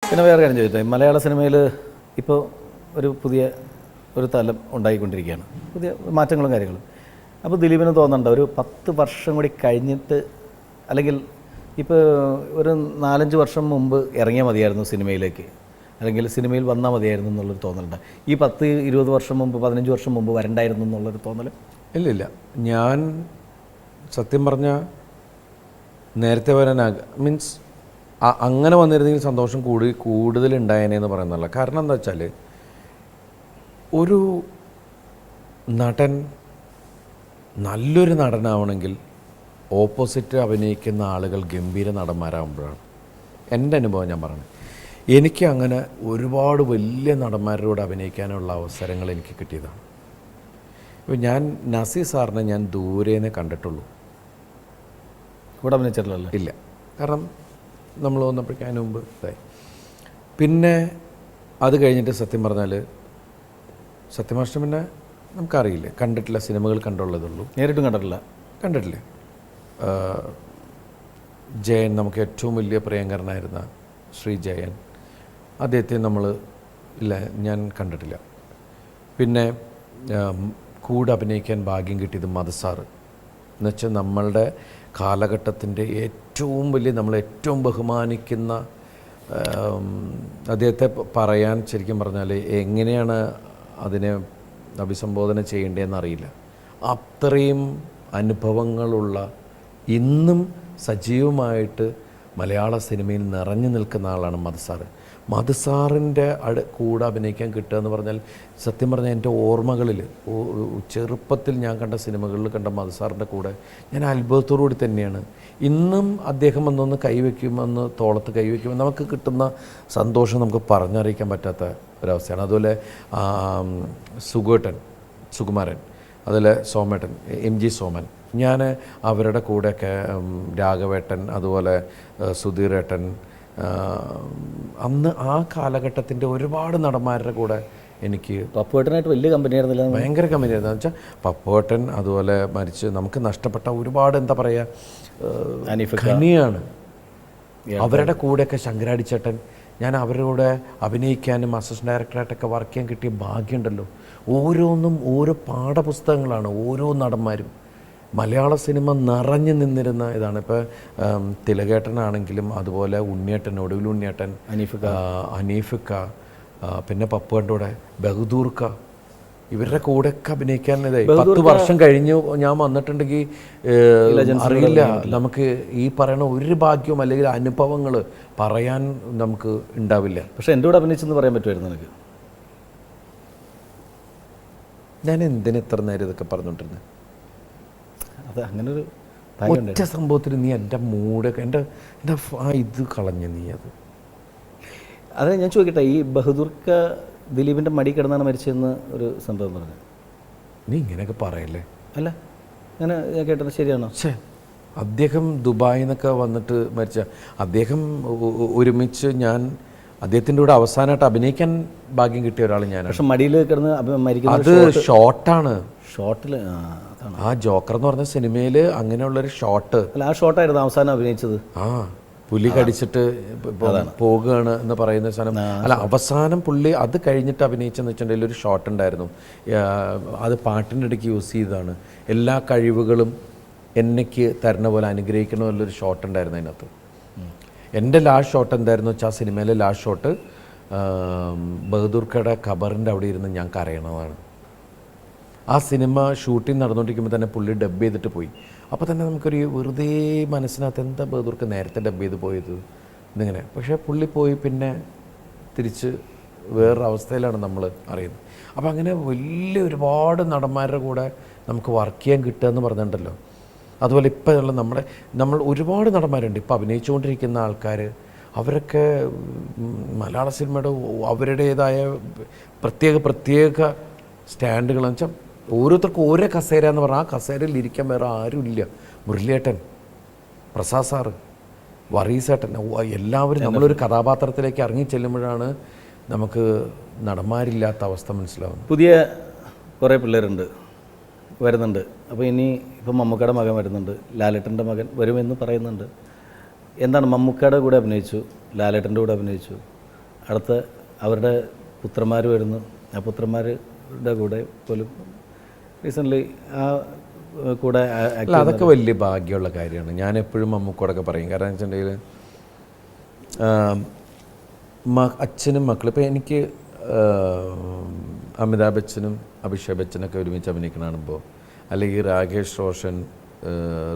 പിന്നെ വേറെ കാര്യം ചോദിച്ചേ, മലയാള സിനിമയിൽ ഇപ്പോൾ ഒരു തലം ഉണ്ടായിക്കൊണ്ടിരിക്കുകയാണ്, പുതിയ മാറ്റങ്ങളും കാര്യങ്ങളും. അപ്പോൾ ദിലീപിന് തോന്നുന്നുണ്ട് ഒരു 10 വർഷം കൂടി കഴിഞ്ഞിട്ട്, അല്ലെങ്കിൽ ഇപ്പോൾ ഒരു 4-5 വർഷം മുമ്പ് ഇറങ്ങിയാൽ മതിയായിരുന്നു സിനിമയിലേക്ക്, അല്ലെങ്കിൽ സിനിമയിൽ വന്നാൽ മതിയായിരുന്നു എന്നുള്ളൊരു തോന്നലുണ്ട്. ഈ 10-20 വർഷം മുമ്പ് 15 വർഷം മുമ്പ് വരണ്ടായിരുന്നു എന്നുള്ളൊരു തോന്നൽ? ഇല്ല, ഞാൻ സത്യം പറഞ്ഞാൽ നേരത്തെ വരാൻ മീൻസ് അങ്ങനെ വന്നിരുന്നെങ്കിൽ സന്തോഷം കൂടുതലുണ്ടായേനെന്ന് പറയുന്നതല്ല. കാരണം എന്താ വെച്ചാൽ, ഒരു നടൻ നല്ലൊരു നടനാവണമെങ്കിൽ ഓപ്പോസിറ്റ് അഭിനയിക്കുന്ന ആളുകൾ ഗംഭീര നടന്മാരാകുമ്പോഴാണ് എൻ്റെ അനുഭവം ഞാൻ പറയുന്നത്. എനിക്ക് അങ്ങനെ ഒരുപാട് വലിയ നടന്മാരോട് അഭിനയിക്കാനുള്ള അവസരങ്ങൾ എനിക്ക് കിട്ടിയതാണ്. ഇപ്പോൾ ഞാൻ നസീർ സാറിനെ ഞാൻ ദൂരേനെ കണ്ടിട്ടുള്ളൂ, കൂടെ അഭിനയിച്ചിട്ടില്ലല്ലോ. ഇല്ല, കാരണം നമ്മൾ വന്നപ്പോഴേക്കും അതിന് മുമ്പ് ഇതായി. പിന്നെ അത് കഴിഞ്ഞിട്ട് സത്യം പറഞ്ഞാൽ സത്യമാഷ്ടം പിന്നെ നമുക്കറിയില്ലേ, കണ്ടിട്ടില്ല, സിനിമകൾ കണ്ടുള്ളതുള്ളൂ, നേരിട്ടും കണ്ടിട്ടില്ലേ. ജയൻ, നമുക്ക് ഏറ്റവും വലിയ പ്രിയങ്കരനായിരുന്ന ശ്രീ ജയൻ, അദ്ദേഹത്തെ ഞാൻ കണ്ടിട്ടില്ല. പിന്നെ കൂടെ അഭിനയിക്കാൻ ഭാഗ്യം കിട്ടിയത് മധുസാറ് എന്നുവെച്ചാൽ നമ്മളുടെ കാലഘട്ടത്തിൻ്റെ ഏറ്റവും വലിയ, നമ്മളേറ്റവും ബഹുമാനിക്കുന്ന അദ്ദേഹത്തെ പറയാൻ ശരിക്കും പറഞ്ഞാൽ എങ്ങനെയാണ് അതിനെ അഭിസംബോധന ചെയ്യേണ്ടതെന്നറിയില്ല. അത്രയും അനുഭവങ്ങളുള്ള, ഇന്നും സജീവമായിട്ട് മലയാള സിനിമയിൽ നിറഞ്ഞു നിൽക്കുന്ന ആളാണ് മധുസാറ്. മധുസാറിൻ്റെ കൂടെ അഭിനയിക്കാൻ കിട്ടുക എന്ന് പറഞ്ഞാൽ സത്യം പറഞ്ഞാൽ എൻ്റെ ഓർമ്മകളിൽ ചെറുപ്പത്തിൽ ഞാൻ കണ്ട സിനിമകളിൽ കണ്ട മധുസാറിൻ്റെ കൂടെ ഞാൻ അത്ഭുതത്തോടുകൂടി തന്നെയാണ്. ഇന്നും അദ്ദേഹം ഒന്നൊന്ന് കൈവയ്ക്കുമെന്ന്, തോളത്ത് കൈവയ്ക്കുമ്പോൾ നമുക്ക് കിട്ടുന്ന സന്തോഷം നമുക്ക് പറഞ്ഞറിയിക്കാൻ പറ്റാത്ത ഒരവസ്ഥയാണ്. അതുപോലെ സുകുമാരൻ, അതുപോലെ സോമേട്ടൻ, MG സോമൻ, ഞാൻ അവരുടെ കൂടെയൊക്കെ രാഘവേട്ടൻ, അതുപോലെ സുധീറേട്ടൻ, അന്ന് ആ കാലഘട്ടത്തിൻ്റെ ഒരുപാട് നടന്മാരുടെ കൂടെ എനിക്ക് പപ്പുവേട്ടനായിട്ട് വലിയ കമ്പനിയായിരുന്നില്ല, ഭയങ്കര കമ്പനിയായിരുന്നു. എന്ന് വെച്ചാൽ പപ്പുവേട്ടൻ, അതുപോലെ മരിച്ച് നമുക്ക് നഷ്ടപ്പെട്ട ഒരുപാട് എന്താ പറയുക ഖനിയാണ്. അവരുടെ കൂടെയൊക്കെ ശങ്കരാടിച്ചേട്ടൻ, ഞാൻ അവരുടെ കൂടെ അഭിനയിക്കാനും അസിസ്റ്റന്റ് ഡയറക്ടറായിട്ടൊക്കെ വർക്ക് ചെയ്യാൻ കിട്ടിയ ഭാഗ്യമുണ്ടല്ലോ. ഓരോന്നും ഓരോ പാഠപുസ്തകങ്ങളാണ് ഓരോ നടന്മാരും. മലയാള സിനിമ നിറഞ്ഞു നിന്നിരുന്ന ഇതാണ്. ഇപ്പോൾ തിലകേട്ടനാണെങ്കിലും, അതുപോലെ ഉണ്ണിയേട്ടൻ, ഒടുവിൽ ഉണ്ണിയേട്ടൻ, അനീഫിക്ക, പിന്നെ പപ്പുവിൻ്റെ കൂടെ ബഹദൂർക്ക, ഇവരുടെ കൂടെയൊക്കെ അഭിനയിക്കാൻ ഇതായി. 10 വർഷം കഴിഞ്ഞ് ഞാൻ വന്നിട്ടുണ്ടെങ്കിൽ അറിയില്ല, നമുക്ക് ഈ പറയുന്ന ഒരു ഭാഗ്യവും അല്ലെങ്കിൽ അനുഭവങ്ങൾ പറയാൻ നമുക്ക് ഉണ്ടാവില്ല. പക്ഷെ എൻ്റെ കൂടെ അഭിനയിച്ചെന്ന് പറയാൻ പറ്റുമായിരുന്നു എനിക്ക്. ഞാൻ എന്തിന് ഇത്ര നേരം ഇതൊക്കെ പറഞ്ഞുകൊണ്ടിരുന്നത്? അത് അങ്ങനൊരു ഒറ്റ സംഭവത്തിൽ നീ എൻ്റെ മൂടൊക്കെ എൻ്റെ ഇത് കളഞ്ഞ നീ അത് ഞാൻ ചോദിക്കട്ടെ, ഈ ബഹദൂർക്ക ദിലീപിൻ്റെ മടി കിടന്നാണ് മരിച്ചതെന്ന് ഒരു സംഭവം പറഞ്ഞു. നീ ഇങ്ങനെയൊക്കെ പറയല്ലേ? അല്ല, അങ്ങനെ ഞാൻ കേട്ടത് ശരിയാണോ? അദ്ദേഹം ദുബായിൽ നിന്നൊക്കെ വന്നിട്ട് മരിച്ച, അദ്ദേഹം ഒരുമിച്ച് ഞാൻ അദ്ദേഹത്തിൻ്റെ കൂടെ അവസാനമായിട്ട് അഭിനയിക്കാൻ ഭാഗ്യം കിട്ടിയ ഒരാൾ ഞാനാണ്. പക്ഷെ മടിയിൽ കിടന്ന് അത് ഷോട്ടാണ്. ഷോട്ടിൽ ആ ജോക്കർ എന്ന് പറഞ്ഞ സിനിമയിൽ അങ്ങനെയുള്ളൊരു ഷോട്ട്. അല്ല, ആ ഷോട്ടായിരുന്നു അവസാനം അഭിനയിച്ചത്. പുലി കടിച്ചിട്ട് പോകുകയാണ് എന്ന് പറയുന്ന സാധനം അല്ല, അവസാനം പുള്ളി അത് കഴിഞ്ഞിട്ട് അഭിനയിച്ചെന്ന് വെച്ചിട്ടുണ്ടെങ്കിൽ ഒരു ഷോട്ട് ഉണ്ടായിരുന്നു. അത് പാട്ടിൻ്റെ ഇടയ്ക്ക് യൂസ് ചെയ്തതാണ്. എല്ലാ കഴിവുകളും എനിക്ക് തരുന്ന പോലെ അനുഗ്രഹിക്കണമെന്നുള്ളൊരു ഷോട്ട് ഉണ്ടായിരുന്നു അതിനകത്ത്. എൻ്റെ ലാസ്റ്റ് ഷോട്ട് എന്തായിരുന്നു വെച്ചാൽ, ആ സിനിമയിലെ ലാസ്റ്റ് ഷോട്ട് ബഹദൂർക്കയുടെ ഖബറിൻ്റെ അവിടെ ഇരുന്ന് ഞാൻ കരയണതാണ്. ആ സിനിമ ഷൂട്ടിംഗ് നടന്നുകൊണ്ടിരിക്കുമ്പോൾ തന്നെ പുള്ളി ഡബ് ചെയ്തിട്ട് പോയി. അപ്പോൾ തന്നെ നമുക്കൊരു വെറുതെ മനസ്സിനകത്ത് എന്താ ബഹദൂർക്ക് നേരത്തെ ഡബ് ചെയ്ത് പോയത് എന്നിങ്ങനെ. പക്ഷേ പുള്ളി പോയി പിന്നെ തിരിച്ച് വേറൊരു അവസ്ഥയിലാണ് നമ്മൾ അറിയുന്നത്. അപ്പോൾ അങ്ങനെ വലിയ ഒരുപാട് നടന്മാരുടെ കൂടെ നമുക്ക് വർക്ക് ചെയ്യാൻ കിട്ടുക എന്ന് പറഞ്ഞിട്ടുണ്ടല്ലോ. അതുപോലെ ഇപ്പോൾ ഉള്ള നമ്മൾ ഒരുപാട് നടന്മാരുണ്ട് ഇപ്പോൾ അഭിനയിച്ചുകൊണ്ടിരിക്കുന്ന ആൾക്കാർ. അവരൊക്കെ മലയാള സിനിമയുടെ അവരുടേതായ പ്രത്യേക സ്റ്റാൻഡുകളെന്ന് വെച്ചാൽ ഓരോരുത്തർക്കും ഓരോ കസേര എന്ന് പറഞ്ഞാൽ ആ കസേരയിൽ ഇരിക്കാൻ വേറെ ആരുമില്ല. മുരളിയേട്ടൻ, പ്രസാദ് സാറ്, വറീസേട്ടൻ, എല്ലാവരും നമ്മളൊരു കഥാപാത്രത്തിലേക്ക് ഇറങ്ങി ചെല്ലുമ്പോഴാണ് നമുക്ക് നടന്മാരില്ലാത്ത അവസ്ഥ മനസ്സിലാവുന്നത്. പുതിയ കുറേ പിള്ളേരുണ്ട്, വരുന്നുണ്ട്. അപ്പോൾ ഇപ്പം മമ്മൂക്കയുടെ മകൻ വരുന്നുണ്ട്, ലാലേട്ടൻ്റെ മകൻ വരുമെന്ന് പറയുന്നുണ്ട്. എന്താണ്, മമ്മൂക്കയുടെ കൂടെ അഭിനയിച്ചു, ലാലേട്ടൻ്റെ കൂടെ അഭിനയിച്ചു, അടുത്ത അവരുടെ പുത്രന്മാർ വരുന്നു. ആ പുത്രന്മാരുടെ കൂടെ പോലും റീസെൻ്റ്ലി ആ കൂടെ അല്ല, അതൊക്കെ വലിയ ഭാഗ്യമുള്ള കാര്യമാണ്. ഞാൻ എപ്പോഴും മമ്മൂക്കോടൊക്കെ പറയും. കാരണം വെച്ചിട്ടുണ്ടെങ്കിൽ അച്ഛനും മക്കളും, ഇപ്പോൾ എനിക്ക് അമിതാഭ് ബച്ചനും അഭിഷേക് ബച്ചനൊക്കെ ഒരുമിച്ച് അഭിനയിക്കണം കാണുമ്പോൾ, അല്ലെങ്കിൽ രാകേഷ് റോഷൻ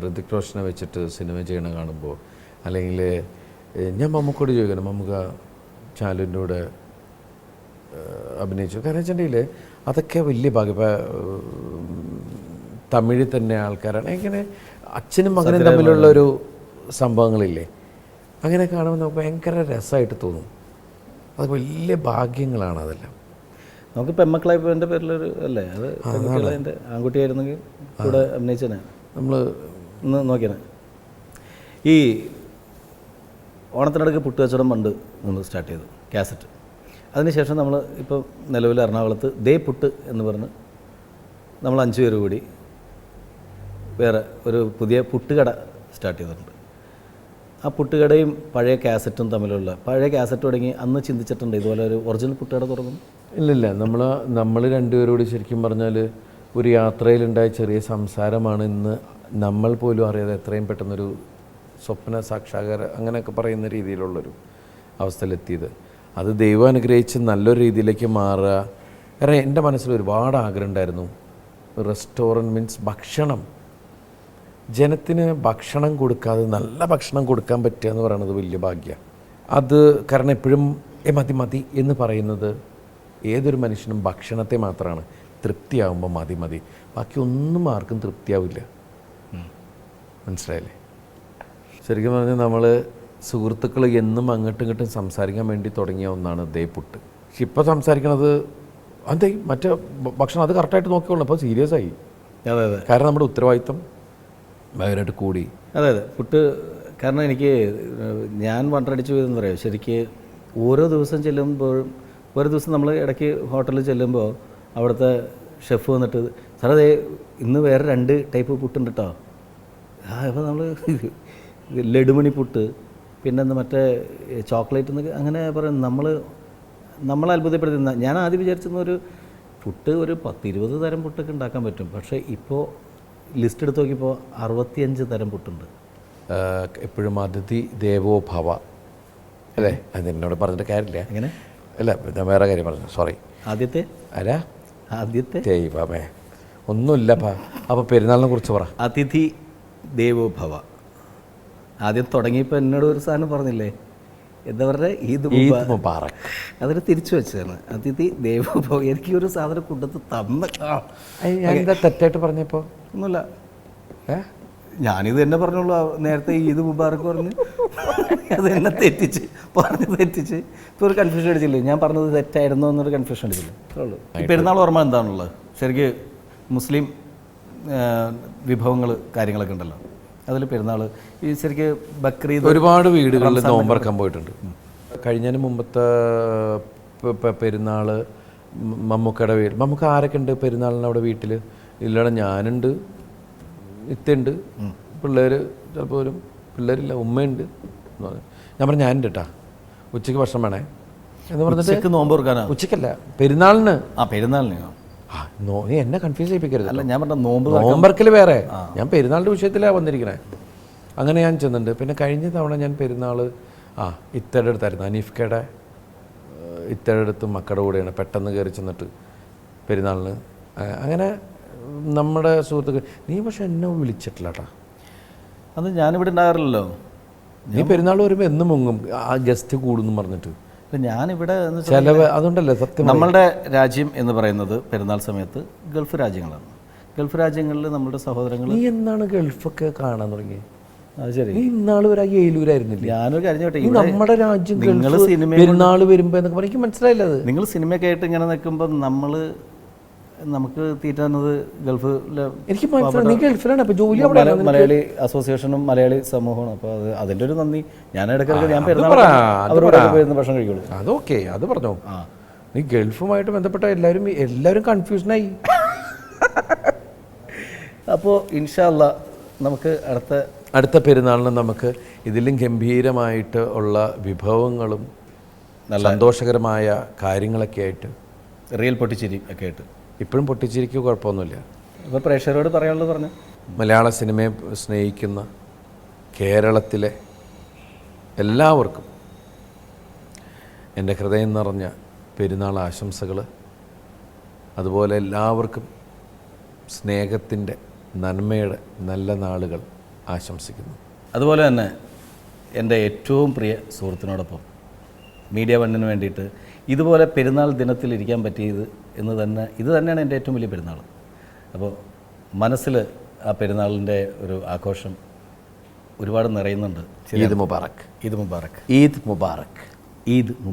ഋതിക് റോഷനെ വെച്ചിട്ട് സിനിമ ചെയ്യണ കാണുമ്പോൾ, അല്ലെങ്കിൽ ഞാൻ മമ്മൂക്കോട് ചോദിക്കണം, മമ്മൂക്ക ചാലുവിൻ്റെ കൂടെ അഭിനയിച്ചു. കാരണം വെച്ചിട്ടുണ്ടെങ്കിൽ അതൊക്കെ വലിയ ഭാഗ്യം. ഇപ്പോൾ തമിഴിൽ തന്നെ ആൾക്കാരാണ്, ഇങ്ങനെ അച്ഛനും മകനും തമ്മിലുള്ളൊരു സംഭവങ്ങളില്ലേ, അങ്ങനെ കാണുമ്പോൾ നമുക്ക് ഭയങ്കര രസമായിട്ട് തോന്നും. അത് വലിയ ഭാഗ്യങ്ങളാണ് അതെല്ലാം. നമുക്ക് പെമ്മക്കളായതിൻ്റെ പേരിലൊരു അല്ലേ, അത് പെൺകുട്ടികളതിൻ്റെ ആൺകുട്ടിയായിരുന്നെങ്കിൽ കൂടെ അഭിനയിച്ചനെ നമ്മൾ ഒന്ന് നോക്കിയാണ്. ഈ ഓണത്തിനിടയ്ക്ക് പുട്ടുകച്ചവടം പണ്ട് നമ്മൾ സ്റ്റാർട്ട് ചെയ്തു, കാസറ്റ്. അതിനുശേഷം നമ്മൾ ഇപ്പോൾ നിലവിൽ എറണാകുളത്ത് ദേ പുട്ട് എന്ന് പറഞ്ഞ് നമ്മൾ 5 പേര് കൂടി വേറെ ഒരു പുതിയ പുട്ടുകട സ്റ്റാർട്ട് ചെയ്തിട്ടുണ്ട്. ആ പുട്ടുകടയും പഴയ കാസറ്റും തമ്മിലുള്ള, പഴയ കാസറ്റ് തുടങ്ങി അന്ന് ചിന്തിച്ചിട്ടുണ്ട് ഇതുപോലെ ഒരു ഒറിജിനൽ പുട്ടുകട തുടങ്ങും. ഇല്ലില്ല, നമ്മൾ രണ്ടുപേരോട് ശരിക്കും പറഞ്ഞാൽ ഒരു യാത്രയിലുണ്ടായ ചെറിയ സംസാരമാണ് ഇന്ന് നമ്മൾ പോലും അറിയാതെ എത്രയും പെട്ടെന്നൊരു സ്വപ്ന സാക്ഷാത്കാരം അങ്ങനെയൊക്കെ പറയുന്ന രീതിയിലുള്ളൊരു അവസ്ഥയിലെത്തിയത്. അത് ദൈവം അനുഗ്രഹിച്ച് നല്ലൊരു രീതിയിലേക്ക് മാറുക. കാരണം എൻ്റെ മനസ്സിൽ ഒരുപാട് ആഗ്രഹം ഉണ്ടായിരുന്നു. റെസ്റ്റോറൻറ്റ് മീൻസ് ഭക്ഷണം, ജനത്തിന് ഭക്ഷണം കൊടുക്കാതെ നല്ല ഭക്ഷണം കൊടുക്കാൻ പറ്റുക എന്ന് പറയുന്നത് വലിയ ഭാഗ്യമാണ്. അത് കാരണം എപ്പോഴും മതി മതി എന്ന് പറയുന്നത് ഏതൊരു മനുഷ്യനും ഭക്ഷണത്തെ മാത്രമാണ്. തൃപ്തിയാകുമ്പോൾ മതി മതി, ബാക്കി ഒന്നും ആർക്കും തൃപ്തിയാവില്ല. മനസ്സിലായില്ലേ? ശരിക്കും പറഞ്ഞാൽ നമ്മൾ സുഹൃത്തുക്കൾ എന്നും അങ്ങോട്ടും ഇങ്ങോട്ടും സംസാരിക്കാൻ വേണ്ടി തുടങ്ങിയ ഒന്നാണ് ദേ പുട്ട്. പക്ഷെ ഇപ്പോൾ സംസാരിക്കണത് അതെ മറ്റേ ഭക്ഷണം, അത് കറക്റ്റായിട്ട് നോക്കിക്കോളണം. അപ്പോൾ സീരിയസ് ആയി. അതെ അതെ, കാരണം നമ്മുടെ ഉത്തരവാദിത്വം ഭയങ്കരമായിട്ട് കൂടി. അതെ അതെ, പുട്ട്. കാരണം എനിക്ക് ഞാൻ വണ്ടടിച്ചു എന്ന് പറയാം. ശരിക്ക് ഓരോ ദിവസം ചെല്ലുമ്പോഴും, ഓരോ ദിവസം നമ്മൾ ഇടയ്ക്ക് ഹോട്ടലിൽ ചെല്ലുമ്പോൾ അവിടുത്തെ ഷെഫ് വന്നിട്ട് സാറേ അതേ ഇന്ന് വേറെ 2 ടൈപ്പ് പുട്ടുണ്ട് കേട്ടോ. അപ്പോൾ നമ്മൾ ലഡുമണി പുട്ട്, പിന്നെ മറ്റേ ചോക്ലേറ്റ് എന്നൊക്കെ അങ്ങനെ പറയും. നമ്മൾ അത്ഭുതപ്പെടുത്തുന്ന. ഞാൻ ആദ്യം വിചാരിച്ചിരുന്ന ഒരു പുട്ട് ഒരു 10-20 തരം പുട്ടൊക്കെ ഉണ്ടാക്കാൻ പറ്റും. പക്ഷേ ഇപ്പോൾ ലിസ്റ്റ് എടുത്ത് നോക്കിയപ്പോൾ 65 തരം പുട്ടുണ്ട്. എപ്പോഴും അതിഥി ദേവോ ഭവ അല്ലേ? അത് എന്നോട് പറഞ്ഞിട്ട് കാര്യമില്ല. എങ്ങനെ? അല്ല, ഞാൻ വേറെ കാര്യം പറഞ്ഞു, സോറി. ആദ്യത്തെ ദൈവമേ ഒന്നുമില്ലപ്പാ. അപ്പോൾ പെരുന്നാളിനെ കുറിച്ച് പറ. അതിഥി ദേവോ ഭവ. ആദ്യം തുടങ്ങിയപ്പോൾ എന്നോട് ഒരു സാധനം പറഞ്ഞില്ലേ, എന്താ പറയുക, ഈദ് മുബാറക്. അതിന് തിരിച്ചു വെച്ചതാണ്. അതിഥി ദേവോ ഭവ. എനിക്ക് ഒരു സാധനം കൊണ്ടത്ത് തന്ന ഞാൻ എന്താ തെറ്റായിട്ട് പറഞ്ഞപ്പോൾ? ഒന്നുമില്ല, ഞാനിത് തന്നെ പറഞ്ഞോളൂ. നേരത്തെ ഈദ് മുബാറക്ക് പറഞ്ഞ് അത് എന്നെ തെറ്റിച്ച് ഇപ്പോൾ ഒരു കൺഫ്യൂഷൻ അടിച്ചില്ലേ, ഞാൻ പറഞ്ഞത് തെറ്റായിരുന്നോ എന്നൊരു കൺഫ്യൂഷൻ അടിച്ചില്ലേ, അത്രയുള്ളൂ. ഈ പെരുന്നാൾ ഓർമ്മ എന്താണുള്ളത്? ശരിക്ക് മുസ്ലിം വിഭവങ്ങൾ കാര്യങ്ങളൊക്കെ ഉണ്ടല്ലോ, അതിൽ പെരുന്നാൾ ഈ ശരിക്ക് ബക്രീദ് ഒരുപാട് വീടുകളിൽ നോമ്പറക്കാൻ പോയിട്ടുണ്ട്. കഴിഞ്ഞതിന് മുമ്പത്തെ പെരുന്നാൾ മമ്മൂക്കയുടെ വീട്. മമ്മൂക്ക ആരൊക്കെ ഉണ്ട് പെരുന്നാളിന് അവിടെ വീട്ടിൽ? ഇല്ലട, ഞാനുണ്ട്, ഇത്തുണ്ട്, പിള്ളേർ ചിലപ്പോൾ വരും, പിള്ളേരില്ല, ഉമ്മയുണ്ട് എന്ന് പറഞ്ഞു. ഞാൻ പറഞ്ഞു ഞാനുണ്ട് കേട്ടാ, ഉച്ചയ്ക്ക് ഭക്ഷണം വേണേ എന്ന് പറഞ്ഞിട്ട്. നോമ്പ് തുറക്കാനാണ്? ഉച്ചയ്ക്കല്ല, പെരുന്നാളിന്. പെരുന്നാളിന്. നീ എന്നെ കൺഫ്യൂസ് ചെയ്യിപ്പിക്കരുത്. അല്ല, ഞാൻ പറഞ്ഞ നോമ്പർക്കൽ വേറെ, ഞാൻ പെരുന്നാളിൻ്റെ വിഷയത്തിലാണ് വന്നിരിക്കണേ. അങ്ങനെ ഞാൻ ചെന്നിട്ടുണ്ട്. പിന്നെ കഴിഞ്ഞ തവണ ഞാൻ പെരുന്നാൾ ഇത്തയുടെ അടുത്തായിരുന്നു, അനീഫ്ക്കയുടെ ഇത്തയുടെ അടുത്ത് മക്കളുടെ കൂടെയാണ് പെട്ടെന്ന് കയറി ചെന്നിട്ട് പെരുന്നാളിന്. അങ്ങനെ നമ്മുടെ സുഹൃത്തുക്കൾ. നീ പക്ഷെ എന്നെ വിളിച്ചിട്ടില്ല കേട്ടാ. അത് ഞാനിവിടെ ഉണ്ടാകാറില്ലല്ലോ. നീ പെരുന്നാൾ വരുമ്പോൾ എന്നും മുങ്ങും, ആ ഗസ്റ്റ് കൂടുന്നു പറഞ്ഞിട്ട്. ഞാനിവിടെ ചിലവ് അതുകൊണ്ടല്ലേ സത്യം. നമ്മളുടെ രാജ്യം എന്ന് പറയുന്നത് പെരുന്നാൾ സമയത്ത് ഗൾഫ് രാജ്യങ്ങളാണ്. ഗൾഫ് രാജ്യങ്ങളിൽ നമ്മുടെ സഹോദരങ്ങൾ. നീ എന്നാണ് ഗൾഫൊക്കെ കാണാൻ തുടങ്ങിയത്? അത് ശരി, നീ ഇന്നാൾ വരെ ഏലൂരായിരുന്നില്ല. ഞാനൊരു കാര്യം ചോട്ടെ, നമ്മുടെ രാജ്യം പെരുന്നാൾ വരുമ്പോൾ എന്നൊക്കെ എനിക്ക് മനസ്സിലായില്ല. അത് നിങ്ങൾ സിനിമയൊക്കെ ആയിട്ട് ഇങ്ങനെ നിൽക്കുമ്പോൾ നമുക്ക് തീറ്റാന്നത് ഗൾഫിലെ. എനിക്ക് മനസ്സിലായി, നീ ഗൾഫിലാണ്. അപ്പോൾ ജോലി അവിടെ മലയാളി അസോസിയേഷനും മലയാളി സമൂഹമാണ്. അപ്പോൾ അത് അതിൻ്റെ ഒരു നന്ദി. ഞാൻ ഇടയ്ക്കിടയ്ക്ക് ഞാൻ അവരോട് പോയിരുന്ന ഭക്ഷണം കഴിക്കുള്ളൂ. അതൊക്കെ അത് പറഞ്ഞോ. നീ ഗൾഫുമായിട്ട് ബന്ധപ്പെട്ട എല്ലാവരും കൺഫ്യൂഷനായി. അപ്പോൾ ഇൻഷാ അല്ലാഹ് നമുക്ക് അടുത്ത പെരുന്നാളിന് നമുക്ക് ഇതിലും ഗംഭീരമായിട്ട് ഉള്ള വിഭവങ്ങളും സന്തോഷകരമായ കാര്യങ്ങളൊക്കെ ആയിട്ട് റിയൽ പൊട്ടിച്ചിരി ഒക്കെ ആയിട്ട് ഇപ്പോഴും പൊട്ടിച്ചിരിക്കുക കുഴപ്പമൊന്നുമില്ല. അപ്പോൾ പ്രേക്ഷകരോട് പറയാനുള്ളത് പറഞ്ഞു. മലയാള സിനിമയെ സ്നേഹിക്കുന്ന കേരളത്തിലെ എല്ലാവർക്കും എൻ്റെ ഹൃദയം നിറഞ്ഞ പെരുന്നാൾ ആശംസകൾ. അതുപോലെ എല്ലാവർക്കും സ്നേഹത്തിൻ്റെ നന്മയുടെ നല്ല നാളുകൾ ആശംസിക്കുന്നു. അതുപോലെ തന്നെ എൻ്റെ ഏറ്റവും പ്രിയ സുഹൃത്തിനോടൊപ്പം മീഡിയ വണ്ണിന് വേണ്ടിയിട്ട് ഇതുപോലെ പെരുന്നാൾ ദിനത്തിൽ ഇരിക്കാൻ പറ്റിയത് ഇത് തന്നെയാണ് എൻ്റെ ഏറ്റവും വലിയ പെരുന്നാൾ. അപ്പോൾ മനസ്സിൽ ആ പെരുന്നാളിൻ്റെ ഒരു ആഘോഷം ഒരുപാട് നിറയുന്നുണ്ട്. ഈദ് മുബാറക്. ഈദ് മുബാറക്. ഈദ് മുബാറക്. ഈദ്